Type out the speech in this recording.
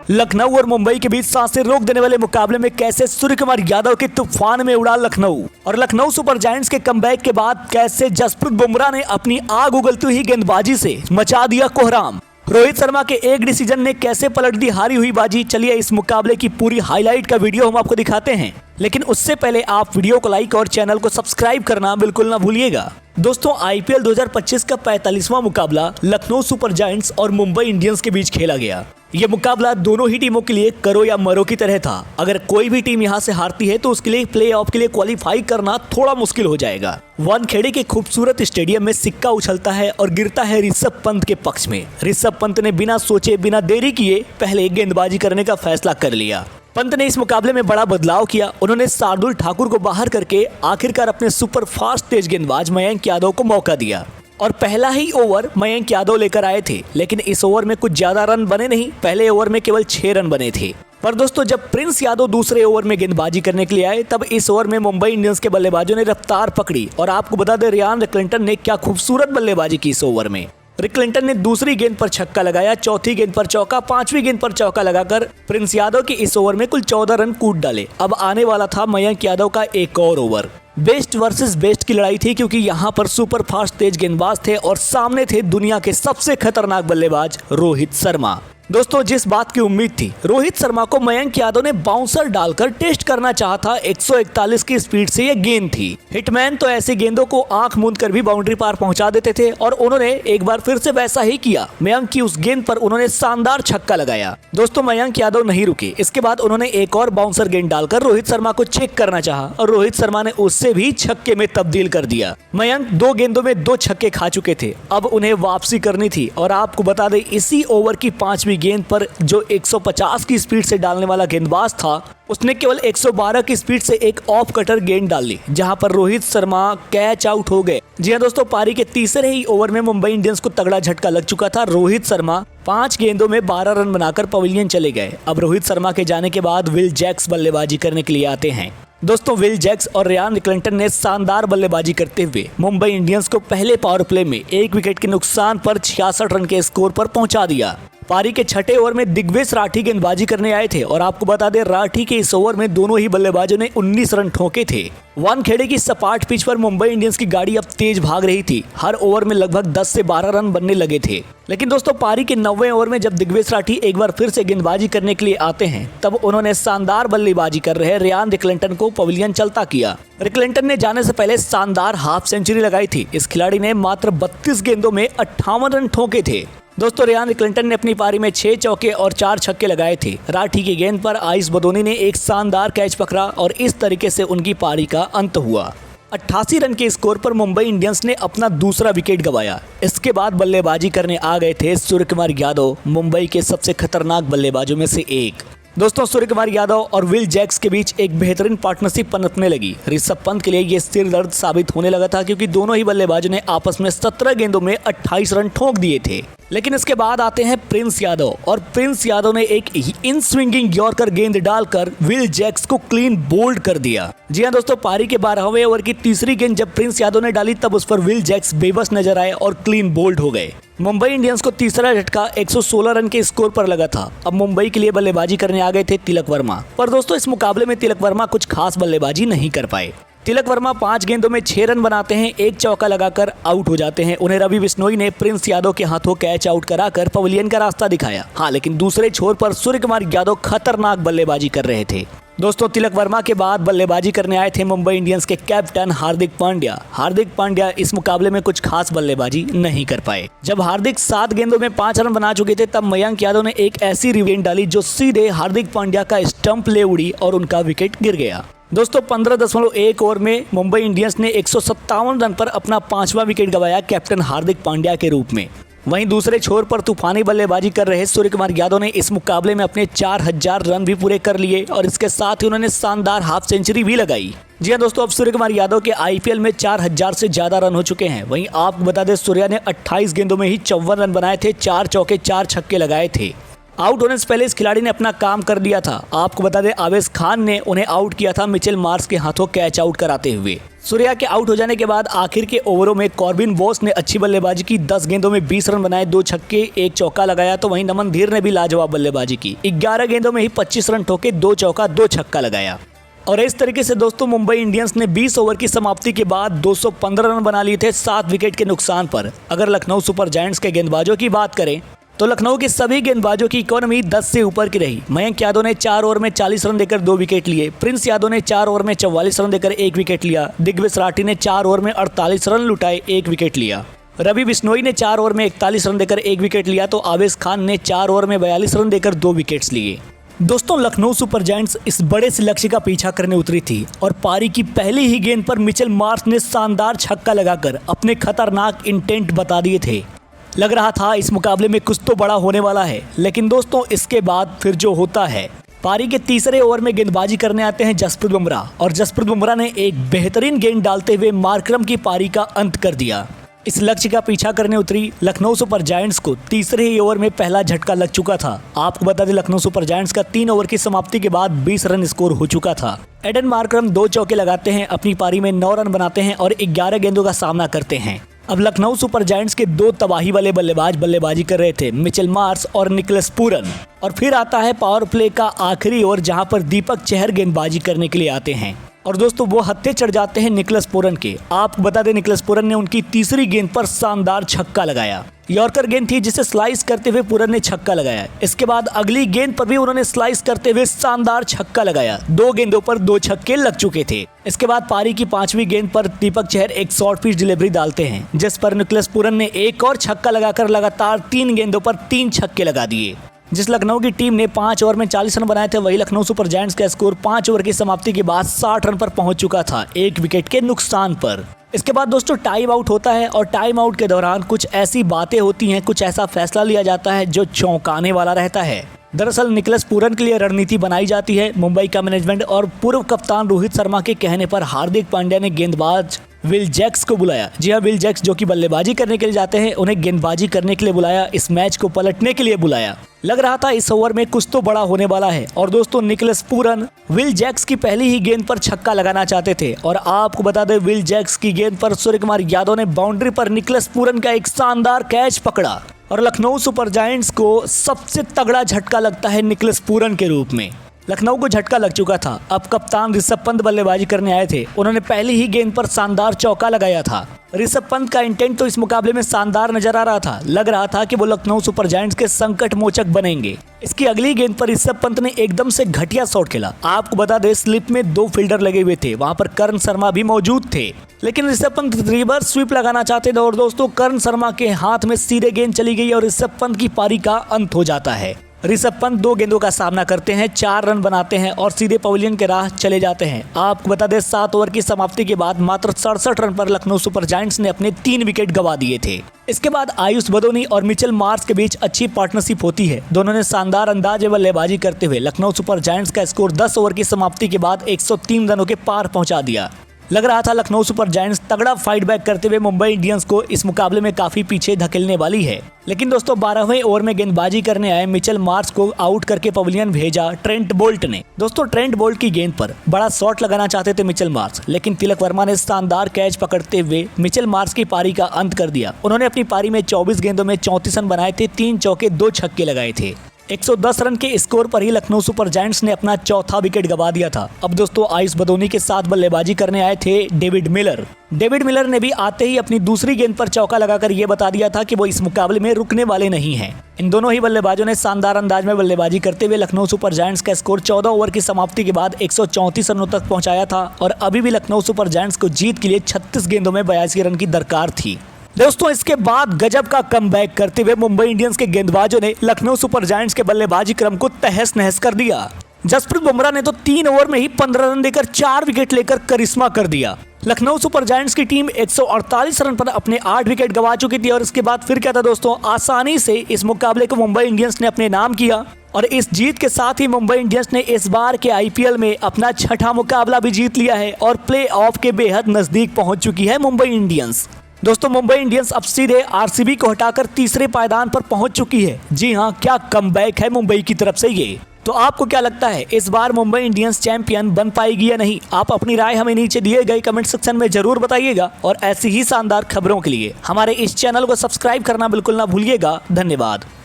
लखनऊ और मुंबई के बीच सांसें रोक देने वाले मुकाबले में कैसे सूर्यकुमार यादव के तूफान में उड़ा लखनऊ, और लखनऊ सुपर जायंट्स के कमबैक के बाद कैसे जसप्रीत बुमराह ने अपनी आग उगलती हुई गेंदबाजी से मचा दिया कोहराम। रोहित शर्मा के एक डिसीजन ने कैसे पलट दी हारी हुई बाजी। चलिए इस मुकाबले की पूरी हाईलाइट का वीडियो हम आपको दिखाते हैं, लेकिन उससे पहले आप वीडियो को लाइक और चैनल को सब्सक्राइब करना बिल्कुल ना भूलिएगा। दोस्तों, आईपीएल 2025 का 45वां मुकाबला लखनऊ सुपर जायंट्स और मुंबई इंडियंस के बीच खेला गया। यह मुकाबला दोनों ही टीमों के लिए करो या मरो की तरह था। अगर कोई भी टीम यहां से हारती है तो उसके लिए प्लेऑफ के लिए क्वालिफाई करना थोड़ा मुश्किल हो जाएगा। वानखेड़े के खूबसूरत स्टेडियम में सिक्का उछलता है और गिरता है ऋषभ पंत के पक्ष में। ऋषभ पंत ने बिना सोचे बिना देरी किए पहले गेंदबाजी करने का फैसला कर लिया। पंत ने इस मुकाबले में बड़ा बदलाव किया। उन्होंने शार्दुल ठाकुर को बाहर करके आखिरकार अपने सुपर फास्ट तेज गेंदबाज मयंक यादव को मौका दिया और पहला ही ओवर मयंक यादव लेकर आए थे, लेकिन इस ओवर में कुछ ज्यादा रन बने नहीं। पहले ओवर में केवल 6 रन बने थे। पर दोस्तों, जब प्रिंस यादव दूसरे ओवर में गेंदबाजी करने के लिए आए तब इस ओवर में मुंबई इंडियंस के बल्लेबाजों ने रफ्तार पकड़ी और आपको बता दें रियान रिकलिंटन ने क्या खूबसूरत बल्लेबाजी की इस ओवर में। रिकलिंटन ने दूसरी गेंद पर छक्का लगाया, चौथी गेंद पर चौका, पांचवी गेंद पर चौका लगाकर प्रिंस यादव के इस ओवर में कुल 14 रन कूट डाले। अब आने वाला था मयंक यादव का एक और ओवर। बेस्ट वर्सेस बेस्ट की लड़ाई थी, क्योंकि यहाँ पर सुपर फास्ट तेज गेंदबाज थे और सामने थे दुनिया के सबसे खतरनाक बल्लेबाज रोहित शर्मा। दोस्तों, जिस बात की उम्मीद थी, रोहित शर्मा को मयंक यादव ने बाउंसर डालकर टेस्ट करना चाहा था। 141 की स्पीड से यह गेंद थी। हिटमैन तो ऐसी गेंदों को आंख मूंद कर भी बाउंड्री पार पहुंचा देते थे और उन्होंने एक बार फिर से वैसा ही किया। मयंक की उस गेंद पर उन्होंने शानदार छक्का लगाया। दोस्तों, मयंक यादव नहीं रुके। इसके बाद उन्होंने एक और बाउंसर गेंद डालकर रोहित शर्मा को चेक करना चाहा और रोहित शर्मा ने उससे भी छक्के में तब्दील कर दिया। मयंक 2 गेंदों में 2 छक्के खा चुके थे। अब उन्हें वापसी करनी थी और आपको बता दें, इसी ओवर की 5वीं गेंद पर जो 150 की स्पीड से डालने वाला गेंदबाज था, उसने केवल 112 की स्पीड से एक ऑफ कटर गेंद डाली, जहां पर रोहित शर्मा कैच आउट हो गए। जी हां दोस्तों, पारी के तीसरे ही ओवर में मुंबई इंडियंस को तगड़ा झटका लग चुका था। रोहित शर्मा 5 गेंदों में 12 रन बनाकर पवेलियन चले गए। अब रोहित शर्मा के जाने के बाद विल जैक्स बल्लेबाजी करने के लिए आते हैं। दोस्तों, विल जैक्स और रियान रिकलिंटन ने शानदार बल्लेबाजी करते हुए मुंबई इंडियंस को पहले पावर प्ले में 1 विकेट के नुकसान पर 66 रन के स्कोर पर पहुंचा दिया। पारी के 6ठे ओवर में दिग्वेश राठी गेंदबाजी करने आए थे और आपको बता दें, राठी के इस ओवर में दोनों ही बल्लेबाजों ने 19 रन ठोके थे। वानखेड़े की सपाट पिच पर मुंबई इंडियंस की गाड़ी अब तेज भाग रही थी। हर ओवर में लगभग 10 से 12 रन बनने लगे थे। लेकिन दोस्तों, पारी के 90वें ओवर में जब दिग्वेश राठी एक बार फिर से गेंदबाजी करने के लिए आते हैं, तब उन्होंने शानदार बल्लेबाजी कर रहे रियान रिकलिंटन को पवेलियन चलता किया। रिकलिंटन ने जाने से पहले शानदार हाफ सेंचुरी लगाई थी। इस खिलाड़ी ने मात्र 32 गेंदों में 58 रन ठोके थे। दोस्तों, रियान रिकलिंटन ने अपनी पारी में 6 चौके और 4 छक्के लगाए थे। राठी की गेंद पर आइस बदोनी ने एक शानदार कैच पकड़ा और इस तरीके से उनकी पारी का अंत हुआ। 88 रन के स्कोर पर मुंबई इंडियंस ने अपना दूसरा विकेट गंवाया। इसके बाद बल्लेबाजी करने आ गए थे सूर्यकुमार यादव, मुंबई के सबसे खतरनाक बल्लेबाजों में से एक। दोस्तों, सूर्यकुमार यादव और विल जैक्स के बीच एक बेहतरीन पार्टनरशिप पनपने लगी। ऋषभ पंत के लिए ये सिर दर्द साबित होने लगा था, क्योंकि दोनों ही बल्लेबाजों ने आपस में 17 गेंदों में 28 रन ठोक दिए थे। लेकिन इसके बाद आते हैं प्रिंस यादव, और प्रिंस यादव ने एक इन स्विंगिंग यॉर्कर गेंद डालकर विल जैक्स को क्लीन बोल्ड कर दिया। जी हां दोस्तों, पारी के 12वें ओवर की तीसरी गेंद जब प्रिंस यादव ने डाली तब उस पर विल जैक्स बेबस नजर आए और क्लीन बोल्ड हो गए। मुंबई इंडियंस को तीसरा झटका 116 रन के स्कोर पर लगा था। अब मुंबई के लिए बल्लेबाजी करने आ गए थे तिलक वर्मा। पर दोस्तों, इस मुकाबले में तिलक वर्मा कुछ खास बल्लेबाजी नहीं कर पाए। तिलक वर्मा 5 गेंदों में 6 रन बनाते हैं, एक चौका लगाकर आउट हो जाते हैं। उन्हें रवि बिश्नोई ने प्रिंस यादव के हाथों कैच आउट कराकर पवेलियन का रास्ता दिखाया। हाँ, लेकिन दूसरे छोर पर सूर्यकुमार यादव खतरनाक बल्लेबाजी कर रहे थे। दोस्तों, तिलक वर्मा के बाद बल्लेबाजी करने आए थे मुंबई इंडियंस के कैप्टन हार्दिक पांड्या। हार्दिक पांड्या इस मुकाबले में कुछ खास बल्लेबाजी नहीं कर पाए। जब हार्दिक 7 गेंदों में 5 रन बना चुके थे, तब मयंक यादव ने एक ऐसी गेंद डाली जो सीधे हार्दिक पांड्या का स्टंप ले उड़ी और उनका विकेट गिर गया। दोस्तों, 15.1 ओवर में मुंबई इंडियंस ने 157 रन पर अपना 5वां विकेट गंवाया कैप्टन हार्दिक पांड्या के रूप में। वहीं दूसरे छोर पर तूफानी बल्लेबाजी कर रहे सूर्यकुमार यादव ने इस मुकाबले में अपने 4000 रन भी पूरे कर लिए और इसके साथ ही उन्होंने शानदार हाफ सेंचुरी भी लगाई। जी हां दोस्तों, अब सूर्यकुमार यादव के आईपीएल में 4000 से ज्यादा रन हो चुके हैं। वहीं आपको बता दें, सूर्या ने 28 गेंदों में ही 54 रन बनाए थे, 4 चौके 4 छक्के लगाए थे। आउट होने से पहले इस खिलाड़ी ने अपना काम कर दिया था। आपको बता दें, आवेश खान ने उन्हें आउट किया था मिचेल मार्श के हाथों कैच आउट कराते हुए। सूर्या के आउट हो जाने के बाद आखिर के ओवरों में कॉर्बिन बोस ने अच्छी बल्लेबाजी की। 10 गेंदों में 20 रन बनाए, 2 छक्के 1 चौका लगाया। तो वहीं नमन धीर ने भी लाजवाब बल्लेबाजी की। 11 गेंदों में ही 25 रन ठोके, 2 चौका 2 छक्का लगाया। और इस तरीके से दोस्तों मुंबई इंडियंस ने 20 ओवर की समाप्ति के बाद 215 रन बना लिए थे 7 विकेट के नुकसान पर। अगर लखनऊ सुपर जायंट्स के गेंदबाजों की बात करें तो लखनऊ के सभी गेंदबाजों की इकोनॉमी 10 से ऊपर की रही। मयंक यादव ने 4 ओवर में 40 रन देकर 2 विकेट लिए। प्रिंस यादव ने 4 ओवर में 44 रन देकर 1 विकेट लिया। दिग्विजय सराठी ने 4 ओवर में 48 रन लुटाए, 1 विकेट लिया। रवि बिश्नोई ने 4 ओवर में 41 रन देकर 1 विकेट लिया। तो आवेश खान ने 4 ओवर में 42 रन देकर 2 विकेट्स लिए। दोस्तों लखनऊ सुपर जायंट्स इस बड़े से लक्ष्य का पीछा करने उतरी थी और पारी की पहली ही गेंद पर मिचेल मार्श ने शानदार छक्का लगाकर अपने खतरनाक इंटेंट बता दिए थे। लग रहा था इस मुकाबले में कुछ तो बड़ा होने वाला है, लेकिन दोस्तों इसके बाद फिर जो होता है, पारी के तीसरे ओवर में गेंदबाजी करने आते हैं जसप्रीत बुमराह और जसप्रीत बुमराह ने एक बेहतरीन गेंद डालते हुए मार्करम की पारी का अंत कर दिया। इस लक्ष्य का पीछा करने उतरी लखनऊ सुपर जायंट्स को तीसरे ही ओवर में पहला झटका लग चुका था। आपको बता दें लखनऊ सुपर जायंट्स का 3 ओवर की समाप्ति के बाद 20 रन स्कोर हो चुका था। एडन मार्करम 2 चौके लगाते हैं, अपनी पारी में 9 रन बनाते हैं और 11 गेंदों का सामना करते हैं। अब लखनऊ सुपर जायंट्स के 2 तबाही वाले बल्लेबाज बल्लेबाजी कर रहे थे, मिचेल मार्श और निकोलस पूरन। और फिर आता है पावर प्ले का आखिरी ओवर जहां पर दीपक चहर गेंदबाजी करने के लिए आते हैं और दोस्तों वो हत्थे चढ़ जाते हैं निकोलस पूरन के। आपको बता दें निकोलस पूरन ने उनकी तीसरी गेंद पर शानदार छक्का लगाया। यॉर्कर गेंद थी जिसे स्लाइस करते हुए पूरन ने छक्का लगाया। इसके बाद अगली गेंद पर भी उन्होंने स्लाइस करते हुए शानदार छक्का लगाया। 2 गेंदों पर 2 छक्के लग चुके थे। इसके बाद पारी की 5वीं गेंद पर दीपक चहर एक शॉर्ट पिच डिलीवरी डालते हैं जिस पर निकोलस पूरन ने एक और छक्का लगाकर लगातार 3 गेंदों पर 3 छक्के लगा दिए। जिस लखनऊ की टीम ने 5 ओवर में 40 रन बनाए थे, वही लखनऊ सुपर जायंट्स का स्कोर 5 ओवर की समाप्ति के बाद 60 रन पर पहुंच चुका था, 1 विकेट के नुकसान पर। इसके बाद दोस्तों टाइम आउट होता है और टाइम आउट के दौरान कुछ ऐसी बातें होती हैं, कुछ ऐसा फैसला लिया जाता है जो चौंकाने वाला रहता है। दरअसल निकोलस पूरन के लिए रणनीति बनाई जाती है। मुंबई का मैनेजमेंट और पूर्व कप्तान रोहित शर्मा के कहने पर हार्दिक पांड्या ने गेंदबाज विल जैक्स को बुलाया। जी हाँ, विल जैक्स जो कि बल्लेबाजी करने के लिए जाते हैं, उन्हें गेंदबाजी करने के लिए बुलाया, इस मैच को पलटने के लिए बुलाया। लग रहा था इस ओवर में कुछ तो बड़ा होने वाला है और दोस्तों निकोलस पूरन विल जैक्स की पहली ही गेंद पर छक्का लगाना चाहते थे और आपको बता दें विल जैक्स की गेंद पर सूर्यकुमार यादव ने बाउंड्री पर निकोलस पूरन का एक शानदार कैच पकड़ा और लखनऊ सुपर जायंट्स को सबसे तगड़ा झटका लगता है निकोलस पूरन के रूप में। लखनऊ को झटका लग चुका था। अब कप्तान ऋषभ पंत बल्लेबाजी करने आए थे। उन्होंने पहली ही गेंद पर शानदार चौका लगाया था। ऋषभ पंत का इंटेंट तो इस मुकाबले में शानदार नजर आ रहा था। लग रहा था कि वो लखनऊ सुपर जायंट्स के संकट मोचक बनेंगे। इसकी अगली गेंद पर ऋषभ पंत ने एकदम से घटिया शॉट खेला। आपको बता दें स्लिप में 2 फील्डर लगे हुए थे, वहां पर कर्ण शर्मा भी मौजूद थे, लेकिन ऋषभ पंत रिवर्स स्वीप लगाना चाहते थे और दोस्तों कर्ण शर्मा के हाथ में सीधे गेंद चली गई और ऋषभ पंत की पारी का अंत हो जाता है। ऋषभ पंत 2 गेंदों का सामना करते हैं, 4 रन बनाते हैं और सीधे पवेलियन के राह चले जाते हैं। आपको बता दें 7 ओवर की समाप्ति के बाद मात्र 67 रन पर लखनऊ सुपर जायंट्स ने अपने 3 विकेट गंवा दिए थे। इसके बाद आयुष बदोनी और मिचेल मार्श के बीच अच्छी पार्टनरशिप होती है। दोनों ने शानदार अंदाज में बल्लेबाजी करते हुए लखनऊ सुपर जायंट्स का स्कोर 10 ओवर की समाप्ति के बाद 103 रनों के पार पहुंचा दिया। लग रहा था लखनऊ सुपर जायंट्स तगड़ा फाइट बैक करते हुए मुंबई इंडियंस को इस मुकाबले में काफी पीछे धकेलने वाली है, लेकिन दोस्तों 12वें ओवर में गेंदबाजी करने आए मिचेल मार्श को आउट करके पवेलियन भेजा ट्रेंट बोल्ट ने। दोस्तों ट्रेंट बोल्ट की गेंद पर बड़ा शॉट लगाना चाहते थे मिचेल मार्श, लेकिन तिलक वर्मा ने शानदार कैच पकड़ते हुए मिचेल मार्श की पारी का अंत कर दिया। उन्होंने अपनी पारी में 24 गेंदों में 34 रन बनाए थे, 3 चौके 2 छक्के लगाए थे। 110 रन के स्कोर पर ही लखनऊ सुपर जायंट्स ने अपना चौथा विकेट गंवा दिया था। अब दोस्तों आयुष बदोनी के साथ बल्लेबाजी करने आए थे डेविड मिलर। डेविड मिलर ने भी आते ही अपनी दूसरी गेंद पर चौका लगाकर यह बता दिया था कि वो इस मुकाबले में रुकने वाले नहीं हैं। इन दोनों ही बल्लेबाजों ने शानदार अंदाज में बल्लेबाजी करते हुए लखनऊ सुपर जायंट्स का स्कोर 14 ओवर की समाप्ति के बाद 134 रनों तक पहुंचाया था और अभी भी लखनऊ सुपर जायंट्स को जीत के लिए 36 गेंदों में 82 रन की दरकार थी। दोस्तों इसके बाद गजब का कमबैक करते हुए मुंबई इंडियंस के गेंदबाजों ने लखनऊ सुपर जायंट्स के बल्लेबाजी क्रम को तहस नहस कर दिया। जसप्रीत बुमराह ने तो 3 ओवर में ही 15 रन देकर 4 विकेट लेकर करिश्मा कर दिया। लखनऊ सुपर जायंट्स की टीम 148 रन पर अपने 8 विकेट गंवा चुकी थी और इसके बाद फिर क्या था दोस्तों, आसानी से इस मुकाबले को मुंबई इंडियंस ने अपने नाम किया और इस जीत के साथ ही मुंबई इंडियंस ने इस बार के आईपीएल में अपना 6ठा मुकाबला भी जीत लिया है और प्ले ऑफ के बेहद नजदीक पहुंच चुकी है मुंबई इंडियंस। दोस्तों मुंबई इंडियंस अब सीधे आरसीबी को हटाकर तीसरे पायदान पर पहुंच चुकी है। जी हां, क्या कमबैक है मुंबई की तरफ से ये। तो आपको क्या लगता है, इस बार मुंबई इंडियंस चैंपियन बन पाएगी या नहीं? आप अपनी राय हमें नीचे दिए गए कमेंट सेक्शन में जरूर बताइएगा और ऐसी ही शानदार खबरों के लिए हमारे इस चैनल को सब्सक्राइब करना बिल्कुल ना भूलिएगा। धन्यवाद।